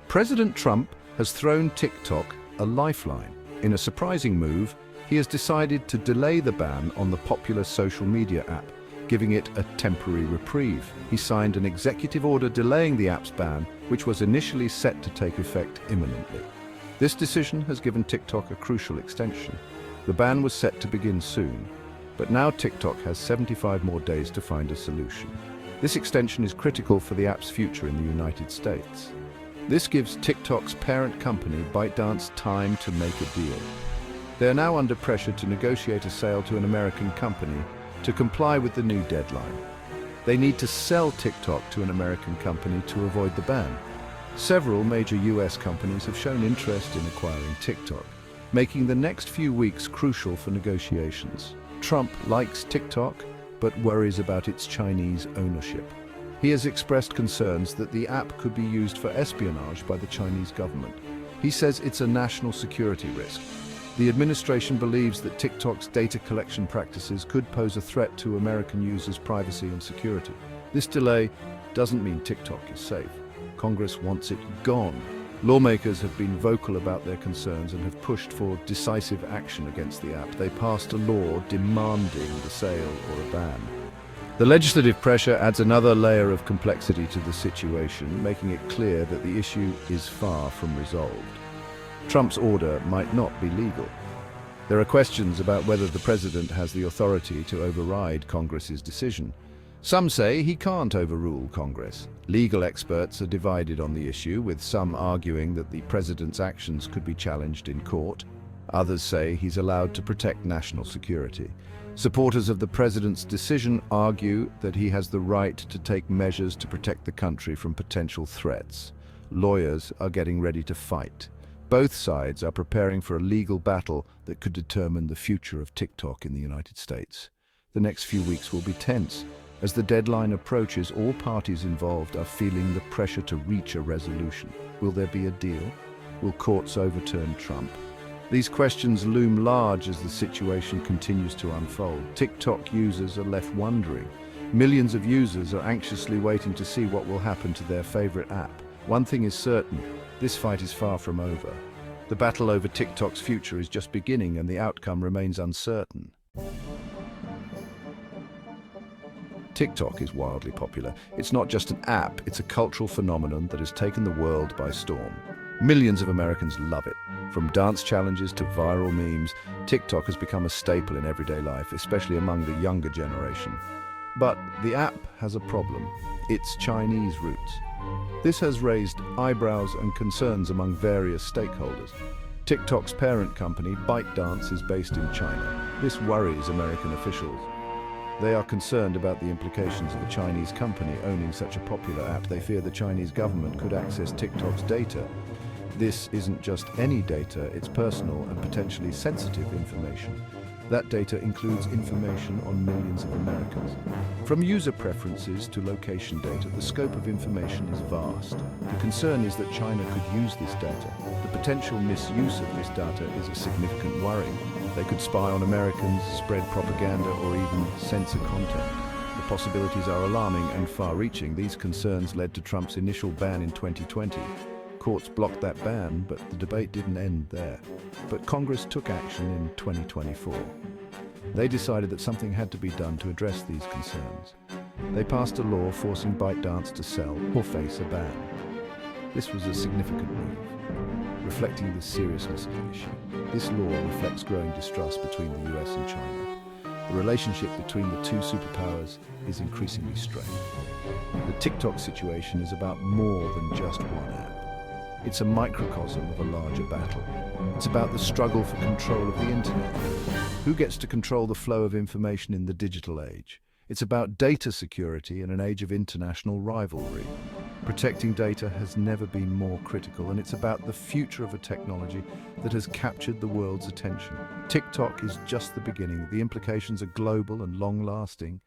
President Trump has thrown TikTok a lifeline. In a surprising move, he has decided to delay the ban on the popular social media app, giving it a temporary reprieve. He signed an executive order delaying the app's ban, which was initially set to take effect imminently. This decision has given TikTok a crucial extension. The ban was set to begin soon, but now TikTok has 75 more days to find a solution. This extension is critical for the app's future in the United States. This gives TikTok's parent company, ByteDance, time to make a deal. They are now under pressure to negotiate a sale to an American company to comply with the new deadline. They need to sell TikTok to an American company to avoid the ban. Several major US companies have shown interest in acquiring TikTok, making the next few weeks crucial for negotiations. Trump likes TikTok, but worries about its Chinese ownership. He has expressed concerns that the app could be used for espionage by the Chinese government. He says it's a national security risk. The administration believes that TikTok's data collection practices could pose a threat to American users' privacy and security. This delay doesn't mean TikTok is safe. Congress wants it gone. Lawmakers have been vocal about their concerns and have pushed for decisive action against the app. They passed a law demanding the sale or a ban. The legislative pressure adds another layer of complexity to the situation, making it clear that the issue is far from resolved. Trump's order might not be legal. There are questions about whether the president has the authority to override Congress's decision. Some say he can't overrule Congress. Legal experts are divided on the issue, with some arguing that the president's actions could be challenged in court. Others say he's allowed to protect national security. Supporters of the president's decision argue that he has the right to take measures to protect the country from potential threats. Lawyers are getting ready to fight. Both sides are preparing for a legal battle that could determine the future of TikTok in the United States. The next few weeks will be tense. As the deadline approaches, all parties involved are feeling the pressure to reach a resolution. Will there be a deal? Will courts overturn Trump? These questions loom large as the situation continues to unfold. TikTok users are left wondering. Millions of users are anxiously waiting to see what will happen to their favorite app. One thing is certain, this fight is far from over. The battle over TikTok's future is just beginning and the outcome remains uncertain. TikTok is wildly popular. It's not just an app, it's a cultural phenomenon that has taken the world by storm. Millions of Americans love it. From dance challenges to viral memes, TikTok has become a staple in everyday life, especially among the younger generation. But the app has a problem: its Chinese roots. This has raised eyebrows and concerns among various stakeholders. TikTok's parent company, ByteDance, is based in China. This worries American officials. They are concerned about the implications of a Chinese company owning such a popular app. They fear the Chinese government could access TikTok's data. This isn't just any data, it's personal and potentially sensitive information. That data includes information on millions of Americans. From user preferences to location data, the scope of information is vast. The concern is that China could use this data. The potential misuse of this data is a significant worry. They could spy on Americans, spread propaganda, or even censor content. The possibilities are alarming and far-reaching. These concerns led to Trump's initial ban in 2020. Courts blocked that ban, but the debate didn't end there. But Congress took action in 2024. They decided that something had to be done to address these concerns. They passed a law forcing ByteDance to sell or face a ban. This was a significant move, reflecting the seriousness of the issue. This law reflects growing distrust between the US and China. The relationship between the two superpowers is increasingly strained. The TikTok situation is about more than just one app. It's a microcosm of a larger battle. It's about the struggle for control of the internet. Who gets to control the flow of information in the digital age? It's about data security in an age of international rivalry. Protecting data has never been more critical, and it's about the future of a technology that has captured the world's attention. TikTok is just the beginning. The implications are global and long-lasting.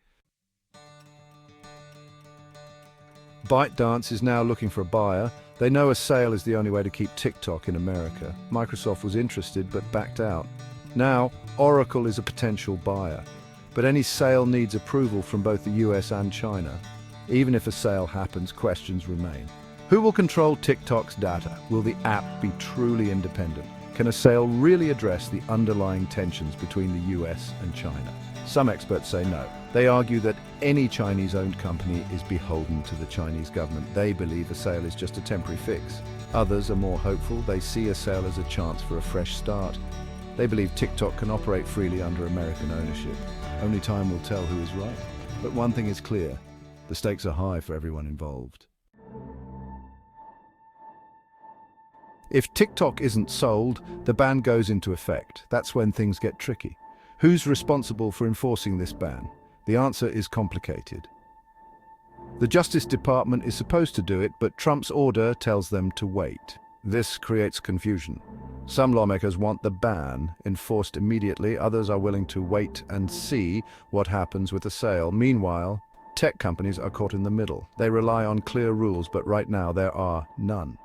ByteDance is now looking for a buyer. They know a sale is the only way to keep TikTok in America. Microsoft was interested but backed out. Now, Oracle is a potential buyer. But any sale needs approval from both the US and China. Even if a sale happens, questions remain. Who will control TikTok's data? Will the app be truly independent? Can a sale really address the underlying tensions between the US and China? Some experts say no. They argue that any Chinese-owned company is beholden to the Chinese government. They believe a sale is just a temporary fix. Others are more hopeful. They see a sale as a chance for a fresh start. They believe TikTok can operate freely under American ownership. Only time will tell who is right. But one thing is clear, the stakes are high for everyone involved. If TikTok isn't sold, the ban goes into effect. That's when things get tricky. Who's responsible for enforcing this ban? The answer is complicated. The Justice Department is supposed to do it, but Trump's order tells them to wait. This creates confusion. Some lawmakers want the ban enforced immediately, others are willing to wait and see what happens with the sale. Meanwhile, tech companies are caught in the middle. They rely on clear rules, but right now there are none.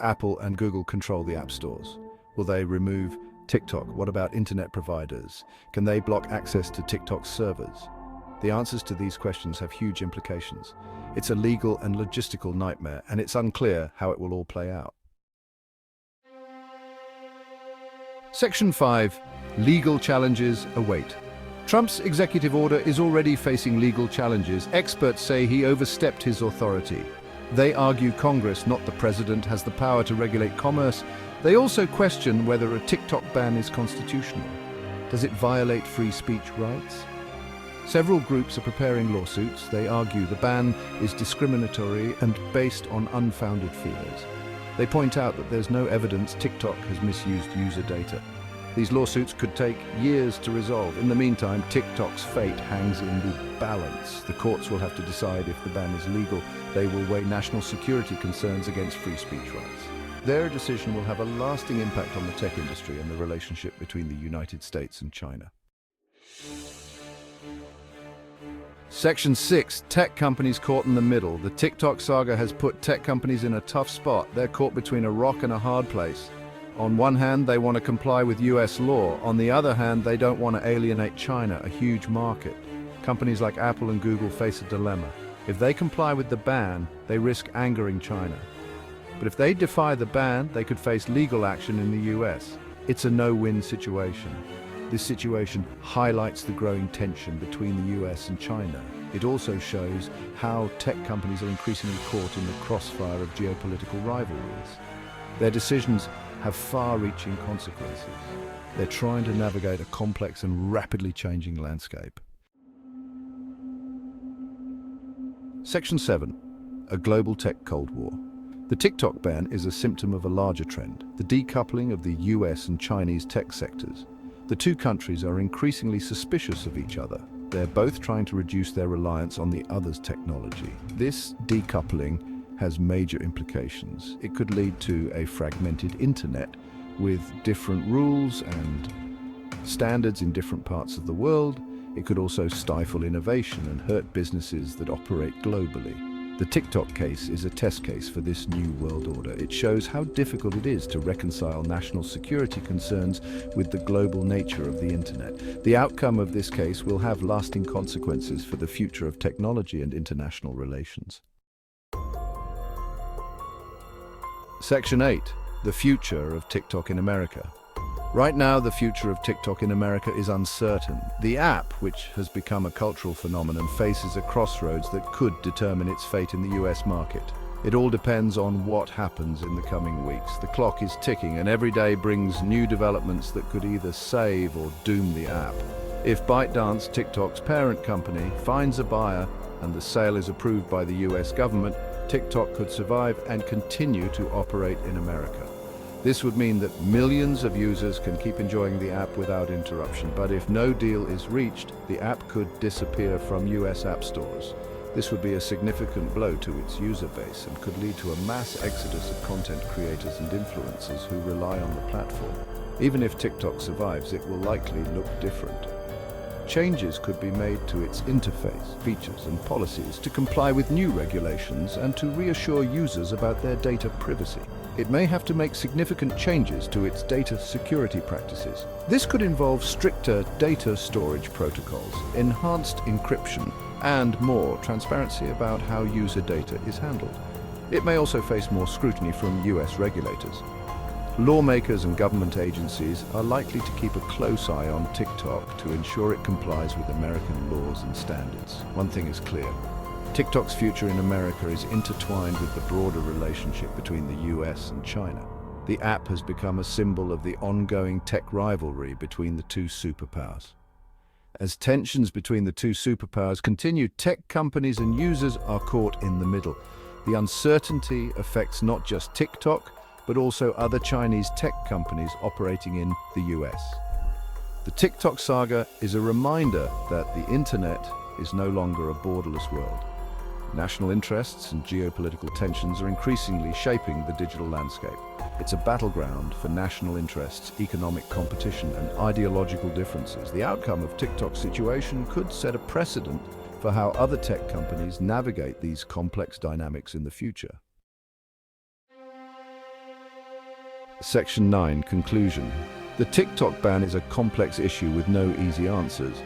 Apple and Google control the app stores. Will they remove TikTok? What about internet providers? Can they block access to TikTok's servers? The answers to these questions have huge implications. It's a legal and logistical nightmare, and it's unclear how it will all play out. Section 5. Legal challenges await. Trump's executive order is already facing legal challenges. Experts say he overstepped his authority. They argue Congress, not the president, has the power to regulate commerce. They also question whether a TikTok ban is constitutional. Does it violate free speech rights? Several groups are preparing lawsuits. They argue the ban is discriminatory and based on unfounded fears. They point out that there's no evidence TikTok has misused user data. These lawsuits could take years to resolve. In the meantime, TikTok's fate hangs in the balance. The courts will have to decide if the ban is legal. They will weigh national security concerns against free speech rights. Their decision will have a lasting impact on the tech industry and the relationship between the United States and China. Section 6. Tech companies caught in the middle. The TikTok saga has put tech companies in a tough spot. They're caught between a rock and a hard place. On one hand, they want to comply with US law. On the other hand, they don't want to alienate China, a huge market. Companies like Apple and Google face a dilemma. If they comply with the ban, they risk angering China. But if they defy the ban, they could face legal action in the US. It's a no-win situation. This situation highlights the growing tension between the US and China. It also shows how tech companies are increasingly caught in the crossfire of geopolitical rivalries. Their decisions have far-reaching consequences. They're trying to navigate a complex and rapidly changing landscape. Section 7. A global tech Cold War. The TikTok ban is a symptom of a larger trend, the decoupling of the US and Chinese tech sectors. The two countries are increasingly suspicious of each other. They're both trying to reduce their reliance on the other's technology. This decoupling has major implications. It could lead to a fragmented internet with different rules and standards in different parts of the world. It could also stifle innovation and hurt businesses that operate globally. The TikTok case is a test case for this new world order. It shows how difficult it is to reconcile national security concerns with the global nature of the internet. The outcome of this case will have lasting consequences for the future of technology and international relations. Section 8. The future of TikTok in America. Right now, the future of TikTok in America is uncertain. The app, which has become a cultural phenomenon, faces a crossroads that could determine its fate in the US market. It all depends on what happens in the coming weeks. The clock is ticking, and every day brings new developments that could either save or doom the app. If ByteDance, TikTok's parent company, finds a buyer and the sale is approved by the US government, TikTok could survive and continue to operate in America. This would mean that millions of users can keep enjoying the app without interruption. But if no deal is reached, the app could disappear from US app stores. This would be a significant blow to its user base and could lead to a mass exodus of content creators and influencers who rely on the platform. Even if TikTok survives, it will likely look different. Changes could be made to its interface, features, and policies to comply with new regulations and to reassure users about their data privacy. It may have to make significant changes to its data security practices. This could involve stricter data storage protocols, enhanced encryption, and more transparency about how user data is handled. It may also face more scrutiny from US regulators. Lawmakers and government agencies are likely to keep a close eye on TikTok to ensure it complies with American laws and standards. One thing is clear. TikTok's future in America is intertwined with the broader relationship between the US and China. The app has become a symbol of the ongoing tech rivalry between the two superpowers. As tensions between the two superpowers continue, tech companies and users are caught in the middle. The uncertainty affects not just TikTok, but also other Chinese tech companies operating in the US. The TikTok saga is a reminder that the internet is no longer a borderless world. National interests and geopolitical tensions are increasingly shaping the digital landscape. It's a battleground for national interests, economic competition, and ideological differences. The outcome of TikTok's situation could set a precedent for how other tech companies navigate these complex dynamics in the future. Section 9. Conclusion. The TikTok ban is a complex issue with no easy answers.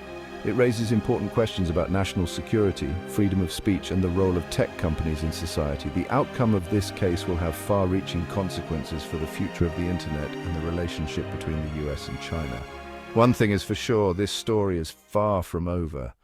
It raises important questions about national security, freedom of speech, and the role of tech companies in society. The outcome of this case will have far-reaching consequences for the future of the internet and the relationship between the US and China. One thing is for sure, this story is far from over.